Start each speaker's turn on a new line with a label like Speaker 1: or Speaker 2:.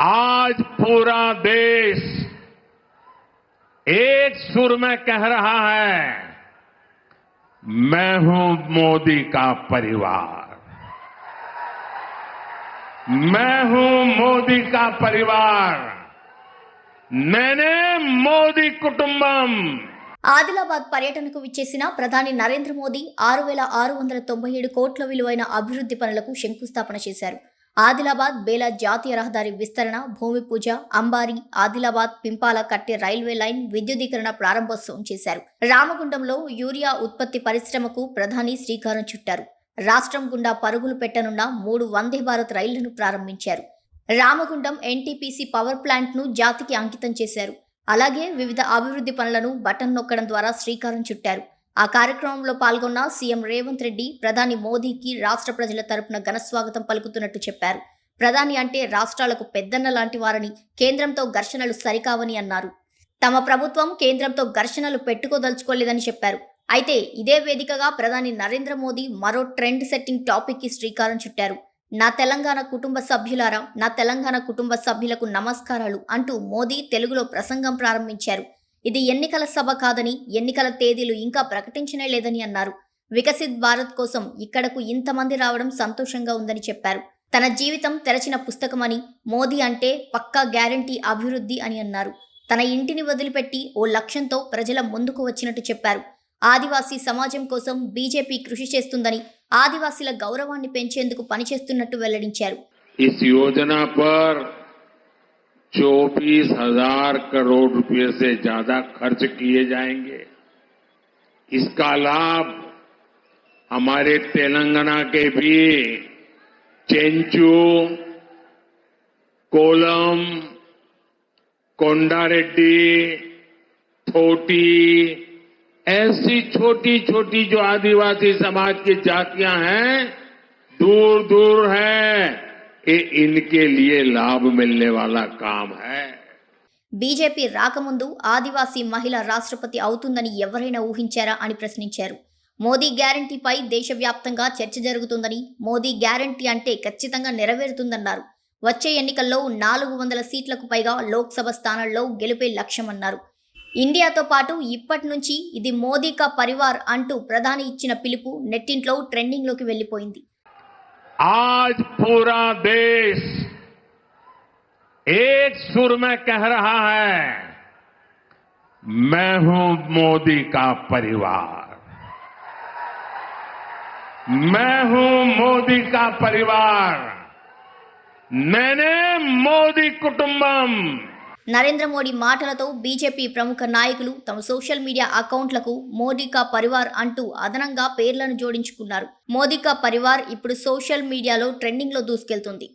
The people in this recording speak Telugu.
Speaker 1: आज पूरा देश एक सुर में कह रहा है, मैं हूं मोदी का परिवार, मैं हूं मोदी का परिवार, నేనే మోదీ కుటుంబం.
Speaker 2: ఆదిలాబాద్ పర్యటనకు విచ్చేసిన ప్రధాని నరేంద్ర మోదీ 6,697 కోట్ల విలువైన అభివృద్ధి పనులకు శంకుస్థాపన చేశారు. ఆదిలాబాద్ బేలా జాతీయ రహదారి విస్తరణ, భూమి పూజ, అంబారి, ఆదిలాబాద్ పింపాల కట్టె రైల్వే లైన్ విద్యుదీకరణ ప్రారంభోత్సవం చేశారు. రామగుండంలో యూరియా ఉత్పత్తి పరిశ్రమకు ప్రధాని శ్రీకారం చుట్టారు. రాష్ట్రం గుండా పరుగులు పెట్టనున్న 3 వందే భారత్ రైళ్లను ప్రారంభించారు. రామగుండం ఎన్టీపీసీ పవర్ ప్లాంట్ను జాతికి అంకితం చేశారు. అలాగే వివిధ అభివృద్ధి పనులను బటన్ నొక్కడం ద్వారా శ్రీకారం చుట్టారు. ఆ కార్యక్రమంలో పాల్గొన్న సీఎం రేవంత్ రెడ్డి ప్రధాని మోదీకి రాష్ట్ర ప్రజల తరపున ఘనస్వాగతం పలుకుతున్నట్టు చెప్పారు. ప్రధాని అంటే రాష్ట్రాలకు పెద్దన్న లాంటి వారని, కేంద్రంతో ఘర్షణలు సరికావని అన్నారు. తమ ప్రభుత్వం కేంద్రంతో ఘర్షణలు పెట్టుకోదలుచుకోలేదని చెప్పారు. అయితే ఇదే వేదికగా ప్రధాని నరేంద్ర మోదీ మరో ట్రెండ్ సెట్టింగ్ టాపిక్ కి శ్రీకారం చుట్టారు. నా తెలంగాణ కుటుంబ సభ్యులారా, నా తెలంగాణ కుటుంబ సభ్యులకు నమస్కారాలు అంటూ మోదీ తెలుగులో ప్రసంగం ప్రారంభించారు. ఇది ఎన్నికల సభ కాదని, ఎన్నికల తేదీలు ఇంకా ప్రకటించనే లేదని అన్నారు. వికసిత్ భారత్ కోసం ఇక్కడకు ఇంతమంది రావడం సంతోషంగా ఉందని చెప్పారు. తన జీవితం తెరచిన పుస్తకమని, మోదీ అంటే పక్కా గ్యారంటీ అభివృద్ధి అని అన్నారు. తన ఇంటిని వదిలిపెట్టి ఓ లక్ష్యంతో ప్రజల ముందుకు వచ్చినట్టు చెప్పారు. ఆదివాసీ సమాజం కోసం బీజేపీ కృషి చేస్తుందని, ఆదివాసీల గౌరవాన్ని పెంచేందుకు పనిచేస్తున్నట్టు వెల్లడించారు.
Speaker 1: इस योजना पर 24,000 करोड़ रुपए से ज्यादा खर्च किए जाएंगे. इसका लाभ हमारे तेलंगाना के भी चेंचू, कोलम, कोंडारेड्डी, थोटी, ऐसी छोटी छोटी जो आदिवासी समाज की जातियां हैं, दूर दूर है, ये इनके लिए लाभ मिलने वाला काम है.
Speaker 2: బీజేపీ రాకముందు ఆదివాసీ మహిళ రాష్ట్రపతి అవుతుందని ఎవరైనా ఊహించారా అని ప్రశ్నించారు. మోదీ గ్యారంటీపై దేశవ్యాప్తంగా చర్చ జరుగుతుందని, మోదీ గ్యారంటీ అంటే ఖచ్చితంగా నెరవేరుతుందన్నారు. వచ్చే ఎన్నికల్లో 400 సీట్లకు పైగా లోక్సభ స్థానాల్లో గెలుపే లక్ష్యమన్నారు. ఇండియాతో పాటు ఇప్పటి నుంచి ఇది మోదీ కా పరివార్ అంటూ ప్రధాని ఇచ్చిన పిలుపు నెట్టింట్లో ట్రెండింగ్లోకి వెళ్లిపోయింది.
Speaker 1: आज पूरा देश एक सुर में कह रहा है, मैं हूं मोदी का परिवार, मैं हूं मोदी का परिवार, मैंने मोदी कुटुंबम.
Speaker 2: నరేంద్ర మోడీ మాటలతో బీజేపీ ప్రముఖ నాయకులు తమ సోషల్ మీడియా అకౌంట్లకు మోదీ కా పరివార్ అంటూ అదనంగా పేర్లను జోడించుకున్నారు. మోదీ కా పరివార్ ఇప్పుడు సోషల్ మీడియాలో ట్రెండింగ్లో దూసుకెళ్తుంది.